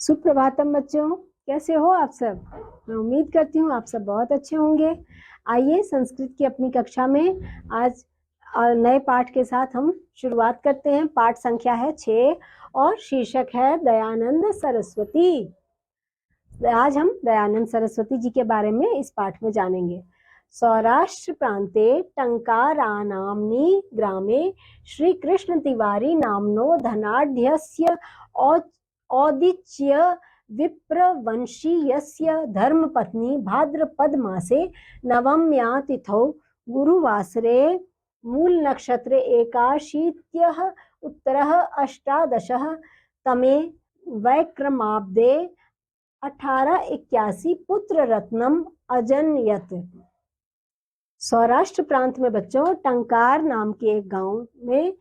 सुप्रभातम बच्चों, कैसे हो आप सब। मैं उम्मीद करती हूँ आप सब बहुत अच्छे होंगे। आइए संस्कृत की अपनी कक्षा में आज नए पाठ के साथ हम शुरुआत करते हैं। पाठ संख्या है 6 और शीर्षक है दयानंद सरस्वती। आज हम दयानंद सरस्वती जी के बारे में इस पाठ में जानेंगे। सौराष्ट्र प्रांते टंकारानाम्नि ग्रामे श्री कृष्ण तिवारी नामनो धनाढ्यस्य औदिच्य विप्रवंशीयस्य धर्मपत्नी भाद्रपद मासे नवम्या तिथौ गुरुवासरे मूल नक्षत्रे एकाशीत्यः उत्तरः अष्टादशः तमे वैक्रमाब्दे 1881 पुत्र रत्नम अजनयत। सौराष्ट्र प्रांत में बच्चों टंकार नाम के एक गांव में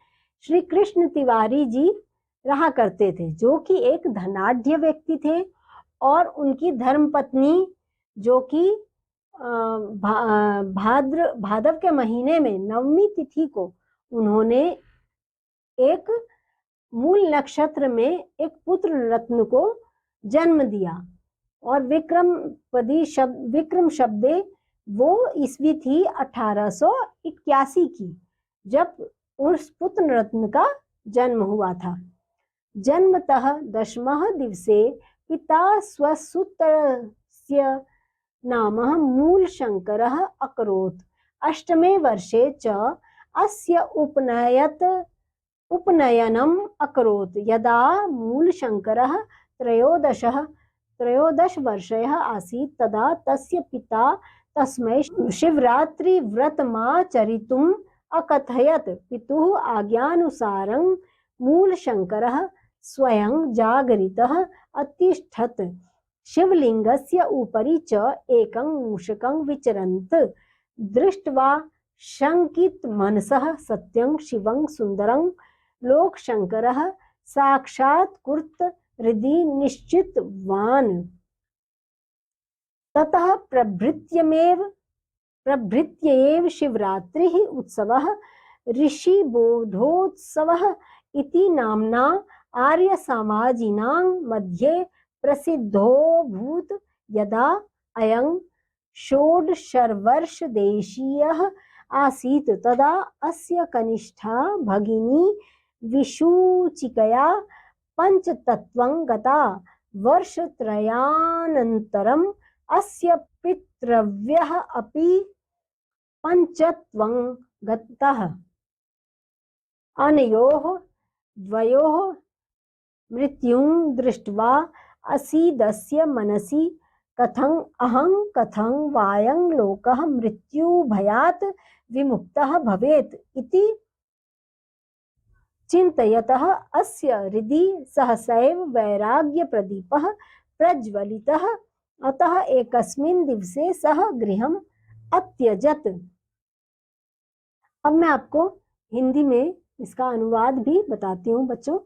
श्री कृष्ण तिवारी जी रहा करते थे, जो कि एक धनाढ्य व्यक्ति थे। और उनकी धर्मपत्नी, जो कि भादव के महीने में नवमी तिथि को उन्होंने एक मूल नक्षत्र में एक पुत्र रत्न को जन्म दिया। और विक्रम शब्दे वो ईस्वी थी 1881 की, जब उस पुत्र रत्न का जन्म हुआ था। जन्मतः दशमः दिवसे पिता स्वसुतस्य नामः मूलशङ्करः अकरोत्। अष्टमे वर्षे च अस्य उपनयनम् अकरोत्। यदा मूलशङ्करः त्रयोदश वर्षः आसीत् तदा तस्य पिता तस्मै शिवरात्रिव्रतमाचरितुम् अकथयत्। पितुः आज्ञानुसारं मूलशङ्करः स्वयं जागरितः अतिष्ठत्। शिवलिङ्गस्य उपरि च एकं मूषकं विचरन्त् दृष्ट्वा शङ्कितमनसः सत्यं शिवं सुन्दरं लोकशङ्करः साक्षात्कृत हृदि निश्चितवान्। ततः प्रभृत्येव शिवरात्रिः उत्सवः ऋषिबोधोत्सवः इति नाम्ना आर्यसामाजिनां मध्ये प्रसिद्धोऽभूत्। यदा अयं षोडशवर्षदेशीयः आसीत् तदा अस्य कनिष्ठा भगिनी विशूचिकया पञ्चतत्त्वं गता। वर्षत्रयानन्तरम् अस्य पितृव्यः अपि पञ्चत्वं गतः। अनयोः द्वयोः मृत्युं दृष्ट्वा असीदस्य मनसि कथं वायं लोकः मृत्युभयात् विमुक्तः भवेत् इति चिन्तयतः अस्य हृदि सहसैव वैराग्यप्रदीपः प्रज्वलितः। अतः एकस्मिन् दिवसे सः गृहम् अत्यजत्। अब मैं आपको हिंदी में इसका अनुवाद भी बताती हूँ बच्चों।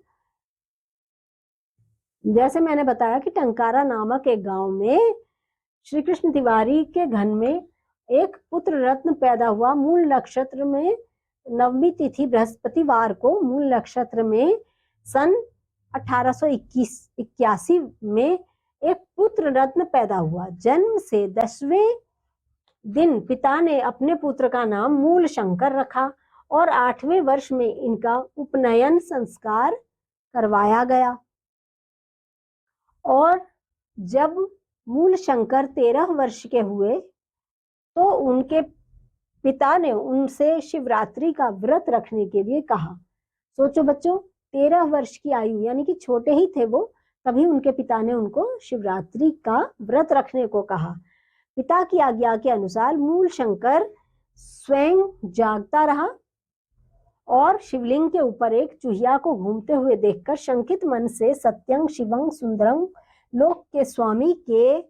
जैसे मैंने बताया कि टंकारा नामक एक गांव में श्री कृष्ण तिवारी के घर में एक पुत्र रत्न पैदा हुआ। मूल नक्षत्र में नवमी तिथि बृहस्पतिवार को मूल नक्षत्र में सन 1881 में एक पुत्र रत्न पैदा हुआ। जन्म से 10वें दिन पिता ने अपने पुत्र का नाम मूल शंकर रखा और 8वें वर्ष में इनका उपनयन संस्कार करवाया गया। और जब मूल शंकर 13 वर्ष के हुए तो उनके पिता ने उनसे शिवरात्रि का व्रत रखने के लिए कहा। सोचो बच्चों, 13 वर्ष की आयु यानी कि छोटे ही थे वो, तभी उनके पिता ने उनको शिवरात्रि का व्रत रखने को कहा। पिता की आज्ञा के अनुसार मूल शंकर स्वयं जागता रहा और शिवलिंग के ऊपर एक चूहिया को घूमते हुए देखकर शंकित मन से सत्यं शिवं सुंदरं लोक के स्वामी के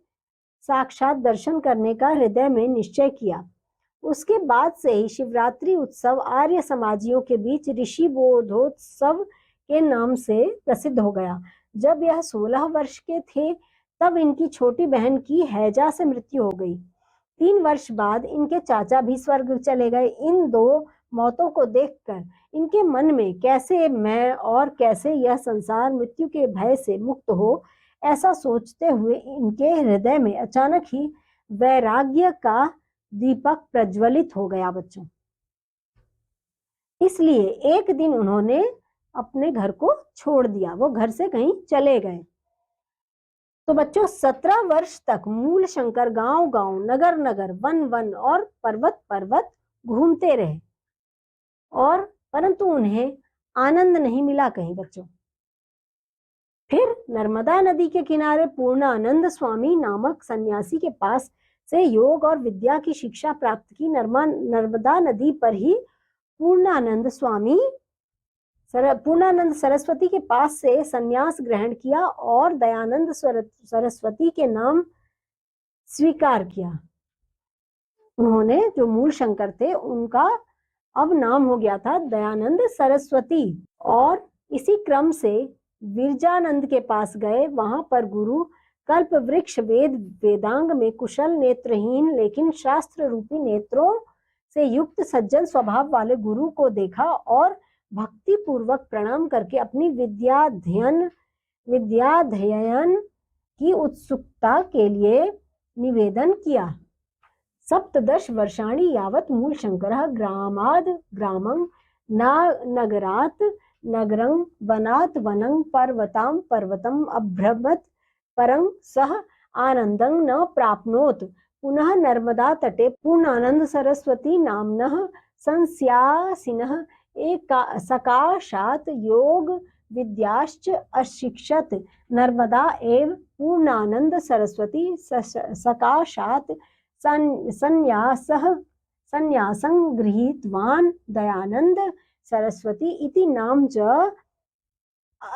साक्षात दर्शन करने का हृदय में निश्चय किया। उसके बाद से ही शिवरात्रि उत्सव आर्य समाजियों के बीच ऋषि बोधोत्सव के नाम से प्रसिद्ध हो गया। जब यह 16 वर्ष के थे तब इनकी छोटी बहन की हैजा से मृत्यु हो गई। 3 वर्ष बाद इनके चाचा भी स्वर्ग चले गए। इन दो मौतों को देखकर इनके मन में कैसे मैं और कैसे यह संसार मृत्यु के भय से मुक्त हो, ऐसा सोचते हुए इनके हृदय में अचानक ही वैराग्य का दीपक प्रज्वलित हो गया बच्चों। इसलिए एक दिन उन्होंने अपने घर को छोड़ दिया, वो घर से कहीं चले गए। तो बच्चों 17 वर्ष तक मूल शंकर गांव गांव, नगर नगर, वन वन और पर्वत पर्वत घूमते रहे, और परंतु उन्हें आनंद नहीं मिला कहीं बच्चों। फिर नर्मदा नदी के किनारे पूर्णानंद स्वामी नामक सन्यासी के पास से योग और विद्या की शिक्षा प्राप्त की। नर्मदा नदी पर ही पूर्णानंद सरस्वती के पास से सन्यास ग्रहण किया और दयानंद सरस्वती के नाम स्वीकार किया। उन्होंने, जो मूल शंकर थे, उनका अब नाम हो गया था दयानंद सरस्वती। और इसी क्रम से विरजानंद के पास गए। वहां पर गुरु कल्प वृक्ष वेदांग में कुशल, नेत्रहीन लेकिन शास्त्र रूपी नेत्रों से युक्त सज्जन स्वभाव वाले गुरु को देखा और भक्ति पूर्वक प्रणाम करके अपनी विद्याध्ययन की उत्सुकता के लिए निवेदन किया। 17 वर्षाणि यावत् मूल शंकरः ग्रामाद् ग्रामं नगरात् नगरं वनात् वनं पर्वतां पर्वतम् अभ्रमत्, परं सः आनन्दं न प्राप्नोत्। पुनः नर्मदा तटे पूर्णानंद सरस्वती नाम्नः संन्यासिनः सकाशात् योग विद्याश्च अशिक्षत। नर्मदा एव पूर्णानंद सरस्वती सकाशात् संन्यासं गृहीतवान् दयानंद सरस्वती इति नाम च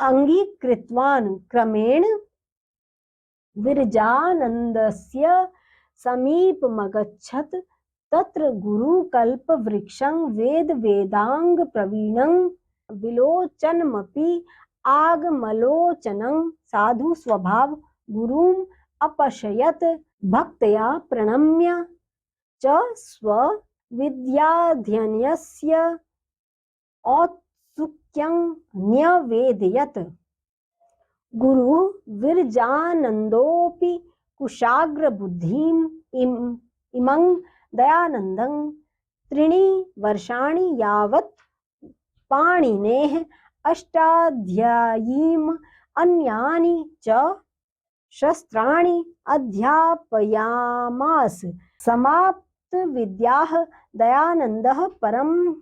अंगीकृतवान्। क्रमेण विरजानन्दस्य समीपमगच्छत्। तत्र गुरुकल्प वृक्षं वेदांग प्रवीणं विलोचनमपि आगमलोचनं साधु स्वभाव गुरुं अपश्यत्। भक्त्या प्रणम्य च स्वविद्याध्ययनस्य औत्सुक्यं न्यवेदयत्। गुरु विरजानन्दोऽपि कुशाग्र बुद्धिम् इमं दयानन्दं 3 वर्षाणि यावत् पाणिनेः अष्टाध्यायीम् अन्यानि च शस्त्राणि अध्यापयामास। समाप्त विद्याः दयानन्दः परम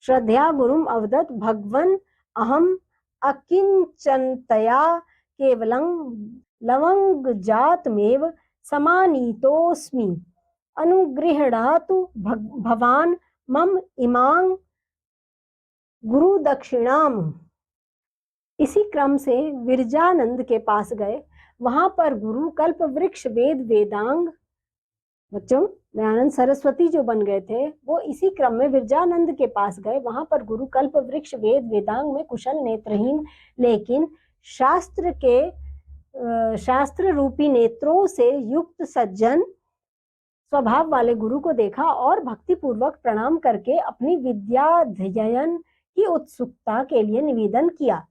श्रद्धया गुरुम् अवदत्, भगवन् अहम् अकिंचनतया केवलं लवंगजातमेव समानीतोऽस्मि। अनुगृह्णातु भवान् मम इमां गुरुदक्षिणाम्। इसी क्रम से विरजानंद के पास गए। वहां पर गुरु कल्प वृक्ष वेदांग, बच्चों दयानंद सरस्वती जो बन गए थे, वो इसी क्रम में विरजानंद के पास गए। वहां पर गुरु कल्प वृक्ष वेदांग में कुशल, नेत्रहीन लेकिन शास्त्र रूपी नेत्रों से युक्त सज्जन स्वभाव वाले गुरु को देखा और भक्ति पूर्वक प्रणाम करके अपनी विद्याध्ययन की उत्सुकता के लिए निवेदन किया।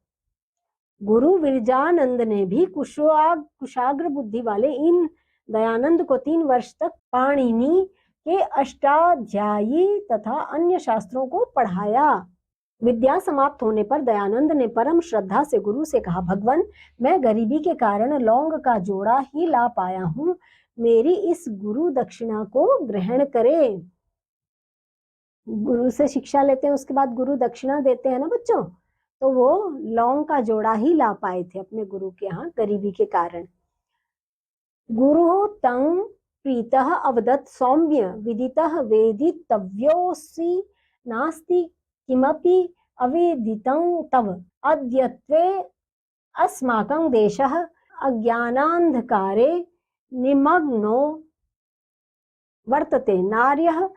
गुरु विरजानंद ने भी कुशाग्र बुद्धि वाले इन दयानंद को 3 वर्ष तक पाणिनि के अष्टाध्यायी तथा अन्य शास्त्रों को पढ़ाया। विद्या समाप्त होने पर दयानंद ने परम श्रद्धा से गुरु से कहा, भगवान, मैं गरीबी के कारण लौंग का जोड़ा ही ला पाया हूँ, मेरी इस गुरु दक्षिणा को ग्रहण करे। गुरु से शिक्षा लेते हैं, उसके बाद गुरु दक्षिणा देते हैं ना बच्चों, तो वो लौंग का जोड़ा ही ला पाए थे अपने गुरु के यहाँ गरीबी के कारण। गुरु तं प्रीतः अवदत्, सौम्य विदितः वेदितव्योऽसि, नास्ति किमपि अवेदितं तव। अद्यत्वे अस्माकं देशः अज्ञानान्धकारे निमग्नो वर्तते। नार्यः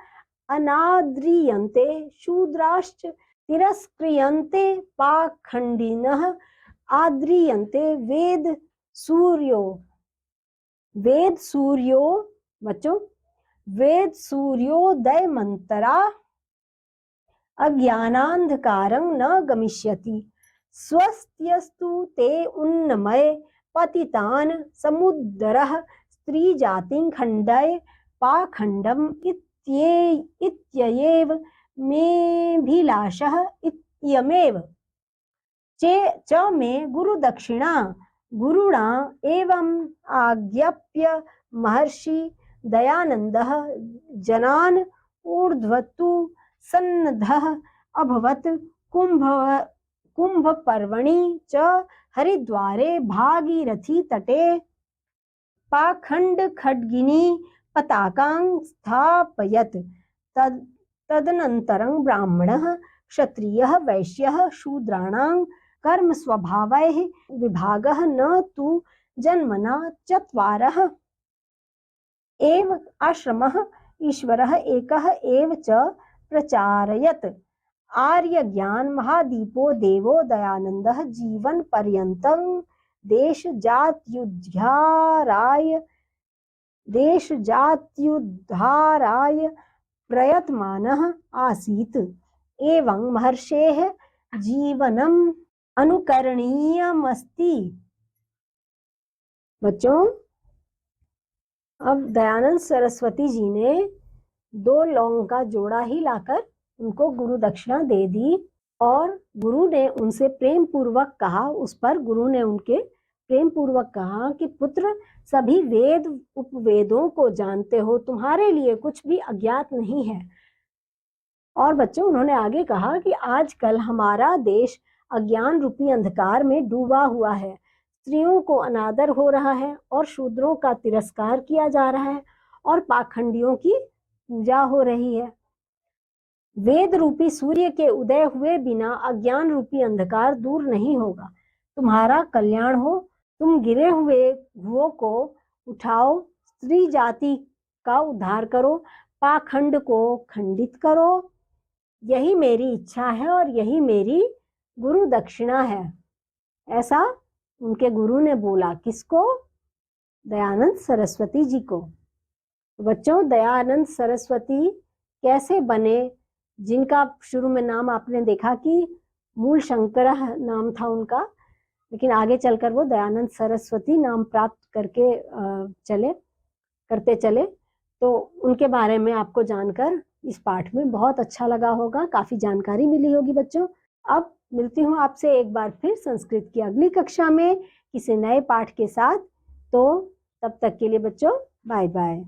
अनाद्रियन्ते, शूद्राश्च तिरस्क्रियन्ते, पाखंडिनः आद्रियन्ते। वेद सूर्योदय मंतरा अज्ञानान्धकारं न गमिष्यति। स्वस्त्यस्तु ते उन्नमय पतितान् समुद्रः स्त्रीजातिं खण्डय पाखण्डम् इत्येव मेऽभिलाषः इत्यमेव च मे गुरुदक्षिणा गुरुणा एवं आज्ञाप्य महर्षि दयानन्दः जनान् ऊर्ध्वतु सन्नद्धः अभवत्। कुम्भपर्वणि च हरिद्वारे भागीरथी तटे पाखंड खड्गिनी पताकां स्थापयत्। तदनन्तरं ब्राह्मणः क्षत्रियः वैश्यः शूद्राणां कर्म स्वभावैः विभागः न तु जन्मना चत्वारः एव आश्रमः ईश्वरः एकः एव च प्रचारयत्। आर्य ज्ञान महादीपो देवो दयानन्दः जीवन पर्यन्तं देश जात्युद्धाराय प्रयतमानः आसीत्। एवं महर्षेः जीवनम् अनुकरणीयमस्ति। बच्चों, अब दयानंद सरस्वती जी ने 2 लौंग का जोड़ा ही लाकर उनको गुरु दक्षिणा दे दी और गुरु ने उनसे प्रेम पूर्वक कहा, उस पर गुरु ने उनके प्रेम पूर्वक कहा कि पुत्र, सभी वेद उपवेदों को जानते हो, तुम्हारे लिए कुछ भी अज्ञात नहीं है। और बच्चों, उन्होंने आगे कहा कि आजकल हमारा देश अज्ञान रूपी अंधकार में डूबा हुआ है। स्त्रियों को अनादर हो रहा है और शूद्रों का तिरस्कार किया जा रहा है और पाखंडियों की पूजा हो रही है। वेद रूपी सूर्य के उदय हुए बिना अज्ञान रूपी अंधकार दूर नहीं होगा। तुम्हारा कल्याण हो, तुम गिरे हुओं को उठाओ, स्त्री जाति का उद्धार करो, पाखंड को खंडित करो। यही मेरी इच्छा है और यही मेरी गुरु दक्षिणा है। ऐसा उनके गुरु ने बोला। किसको? दयानंद सरस्वती जी को। बच्चों, दयानंद सरस्वती कैसे बने, जिनका शुरू में नाम आपने देखा कि मूल शंकर नाम था उनका, लेकिन आगे चलकर वो दयानंद सरस्वती नाम प्राप्त करते चले। तो उनके बारे में आपको जानकर इस पाठ में बहुत अच्छा लगा होगा, काफी जानकारी मिली होगी बच्चों। अब मिलती हूँ आपसे एक बार फिर संस्कृत की अगली कक्षा में किसी नए पाठ के साथ। तो तब तक के लिए बच्चों, बाय बाय।